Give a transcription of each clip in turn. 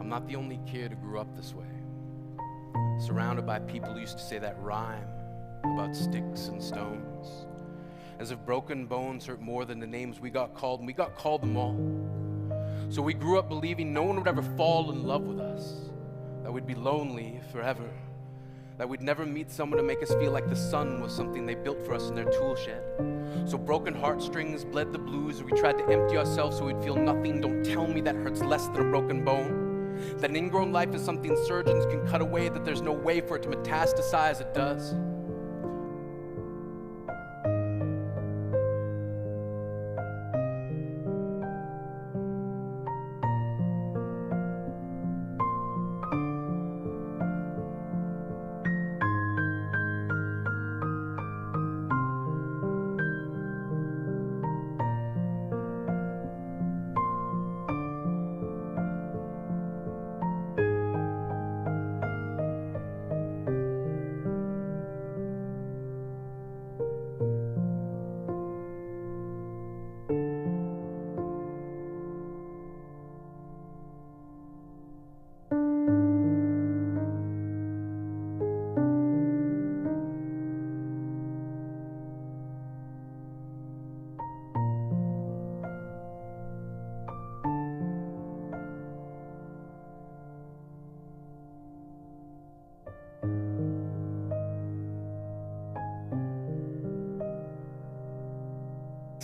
I'm not the only kid who grew up this way, surrounded by people who used to say that rhyme about sticks and stones, as if broken bones hurt more than the names we got called, and we got called them all. So we grew up believing no one would ever fall in love with us, that we'd be lonely forever, that we'd never meet someone to make us feel like the sun was something they built for us in their tool shed. So broken heartstrings bled the blues, we tried to empty ourselves so we'd feel nothing. Don't tell me that hurts less than a broken bone, that an ingrown life is something surgeons can cut away, that there's no way for it to metastasize. It does.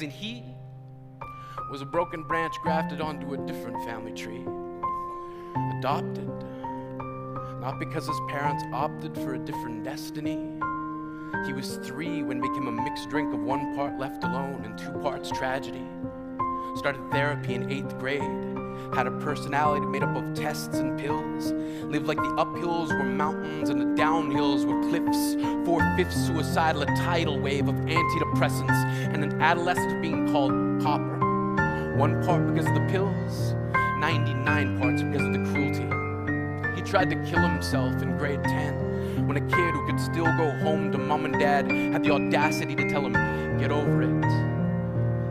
And he was a broken branch grafted onto a different family tree, adopted, not because his parents opted for a different destiny. He was 3 when it became a mixed drink of 1 part left alone and 2 parts tragedy. Started therapy in 8th grade, had a personality made up of tests and pills, lived like the uphills were mountains and the downhills were cliffs, 4/5 suicidal, a tidal wave of antidepressants, and an adolescent being called pauper. 1 part because of the pills, 99 parts because of the cruelty. He tried to kill himself in grade 10 when a kid who could still go home to mom and dad had the audacity to tell him, get over it.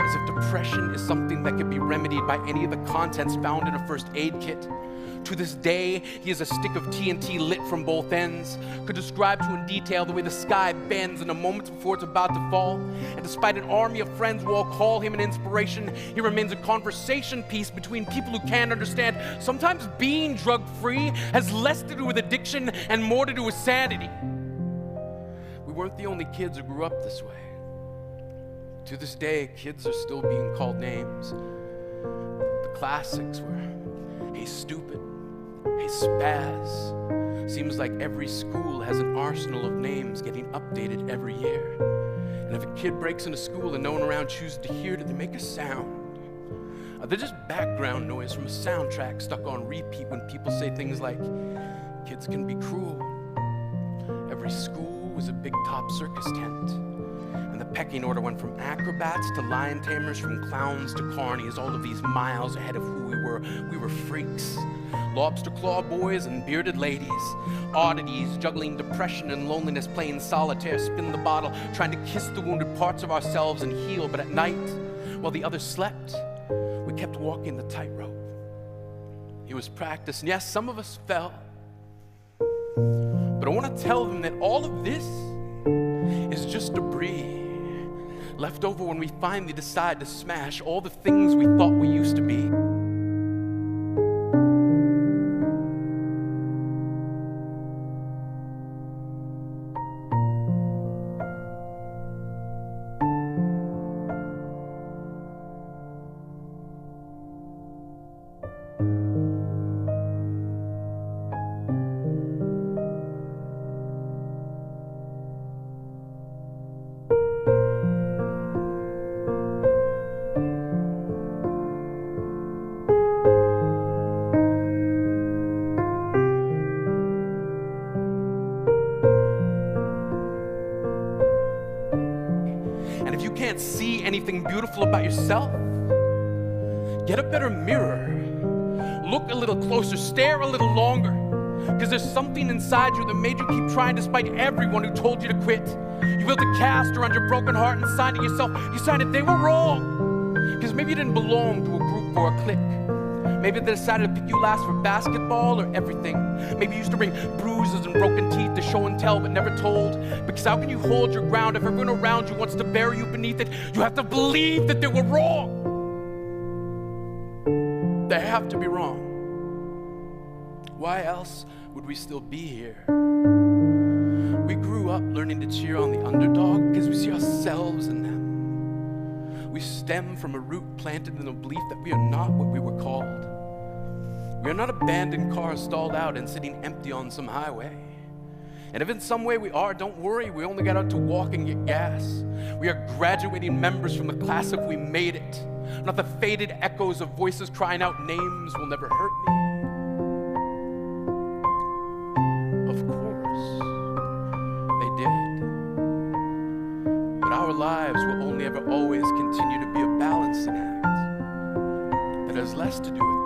As if depression is something that could be remedied by any of the contents found in a first aid kit. To this day, he is a stick of TNT lit from both ends, could describe to in detail the way the sky bends in the moments before it's about to fall. And despite an army of friends who all call him an inspiration, he remains a conversation piece between people who can't understand. Sometimes being drug-free has less to do with addiction and more to do with sanity. We weren't the only kids who grew up this way. To this day, kids are still being called names. The classics were, hey stupid, hey spaz. Seems like every school has an arsenal of names getting updated every year. And if a kid breaks into school and no one around chooses to hear it, they make a sound. They're just background noise from a soundtrack stuck on repeat when people say things like, kids can be cruel. Every school was a big top circus tent. The pecking order went from acrobats to lion tamers, from clowns to carnies, all of these miles ahead of who we were. We were freaks. Lobster claw boys and bearded ladies. Oddities, juggling depression and loneliness, playing solitaire, spin the bottle, trying to kiss the wounded parts of ourselves and heal. But at night, while the others slept, we kept walking the tightrope. It was practice, and yes, some of us fell. But I want to tell them that all of this is just debris left over when we finally decide to smash all the things we thought we used to be. See anything beautiful about yourself, get a better mirror, look a little closer, stare a little longer, because there's something inside you that made you keep trying despite everyone who told you to quit. You built a cast around your broken heart and signed it yourself. You signed it, they were wrong, because maybe you didn't belong to a group or a clique. Maybe they decided to pick you last for basketball or everything. Maybe you used to bring bruises and broken teeth to show and tell but never told. Because how can you hold your ground if everyone around you wants to bury you beneath it? You have to believe that they were wrong. They have to be wrong. Why else would we still be here? We grew up learning to cheer on the underdog because we see ourselves in them. We stem from a root planted in the belief that we are not what we were called. We are not abandoned cars stalled out and sitting empty on some highway. And if in some way we are, don't worry, we only got out to walk and get gas. We are graduating members from the class of we made it, not the faded echoes of voices crying out names will never hurt me. Of course, they did. But our lives will only ever always continue to be a balancing act that has less to do with